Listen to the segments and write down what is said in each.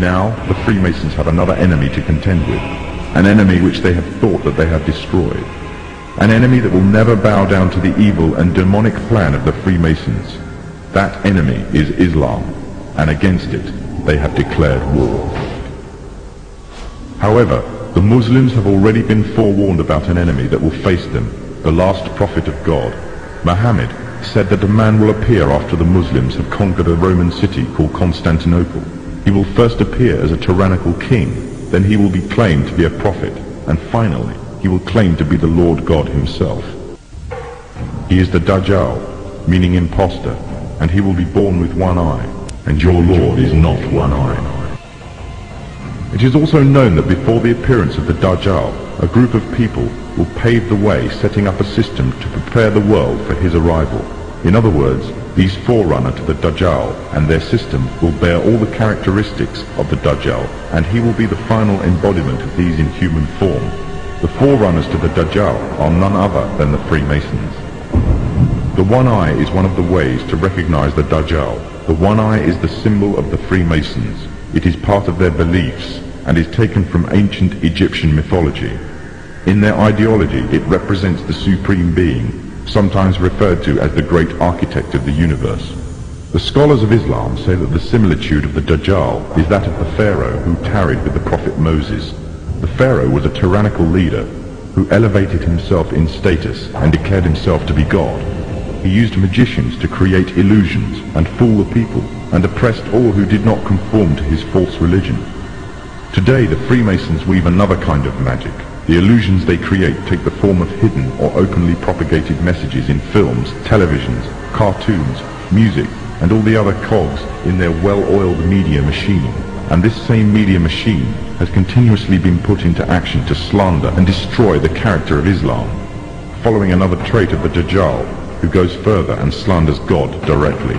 Now, the Freemasons have another enemy to contend with, an enemy which they have thought that they have destroyed, an enemy that will never bow down to the evil and demonic plan of the Freemasons. That enemy is Islam, and against it they have declared war. However, the Muslims have already been forewarned about an enemy that will face them, the last prophet of God. Muhammad said that a man will appear after the Muslims have conquered a Roman city called Constantinople. He will first appear as a tyrannical king, then he will be claimed to be a prophet, and finally he will claim to be the Lord God himself. He is the Dajjal, meaning imposter, and he will be born with one eye, and your Lord is not one eye. It is also known that before the appearance of the Dajjal, a group of people will pave the way, setting up a system to prepare the world for his arrival. In other words, these forerunner to the Dajjal and their system will bear all the characteristics of the Dajjal, and he will be the final embodiment of these in human form. The forerunners to the Dajjal are none other than the Freemasons. The one eye is one of the ways to recognize the Dajjal. The one eye is the symbol of the Freemasons. It is part of their beliefs and is taken from ancient Egyptian mythology. In their ideology, it represents the Supreme Being, sometimes referred to as the great architect of the universe. The scholars of Islam say that the similitude of the Dajjal is that of the Pharaoh who tarried with the Prophet Moses. The Pharaoh was a tyrannical leader who elevated himself in status and declared himself to be God. He used magicians to create illusions and fool the people, and oppressed all who did not conform to his false religion. Today the Freemasons weave another kind of magic. The illusions they create take the form of hidden or openly propagated messages in films, televisions, cartoons, music, and all the other cogs in their well-oiled media machine. And this same media machine has continuously been put into action to slander and destroy the character of Islam, following another trait of the Dajjal, who goes further and slanders God directly.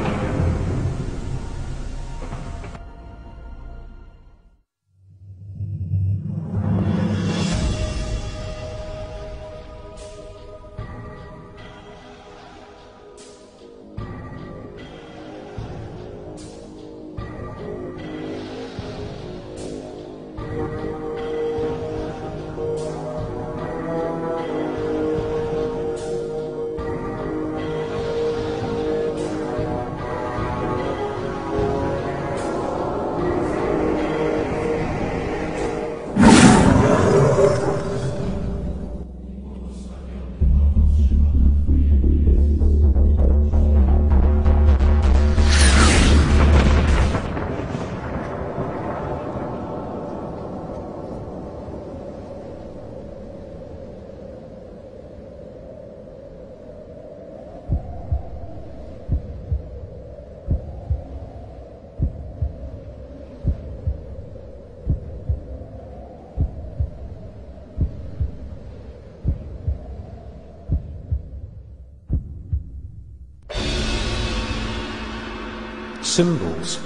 Symbols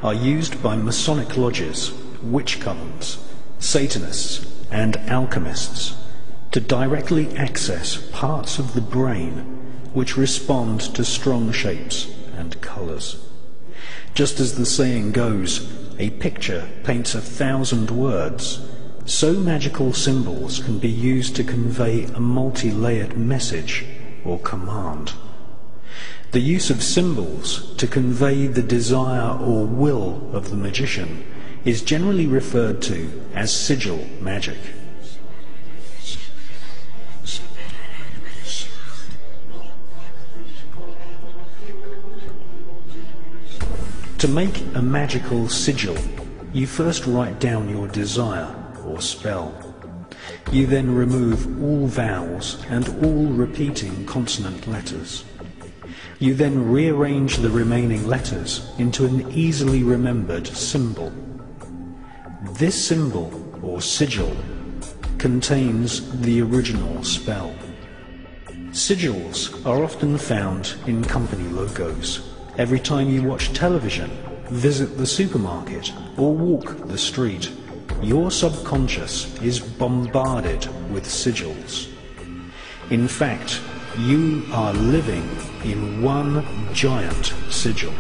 are used by Masonic lodges, witch covens, Satanists and alchemists to directly access parts of the brain which respond to strong shapes and colours. Just as the saying goes, a picture paints 1,000 words, so magical symbols can be used to convey a multi-layered message or command. The use of symbols to convey the desire or will of the magician is generally referred to as sigil magic. To make a magical sigil, you first write down your desire or spell. You then remove all vowels and all repeating consonant letters. You then rearrange the remaining letters into an easily remembered symbol. This symbol, or sigil, contains the original spell. Sigils are often found in company logos. Every time you watch television, visit the supermarket, or walk the street, your subconscious is bombarded with sigils. In fact, you are living in one giant sigil.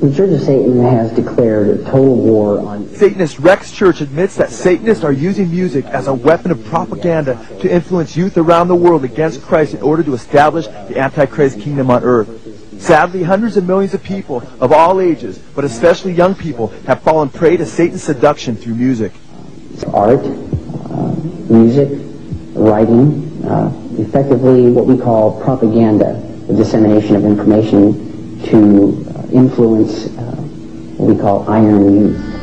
The Church of Satan has declared a total war on... Satanist Rex Church admits that Satanists are using music as a weapon of propaganda to influence youth around the world against Christ in order to establish the Antichrist kingdom on earth. Sadly, hundreds of millions of people of all ages, but especially young people, have fallen prey to Satan's seduction through music. Art, music, writing, effectively what we call propaganda, the dissemination of information to influence what we call iron youth.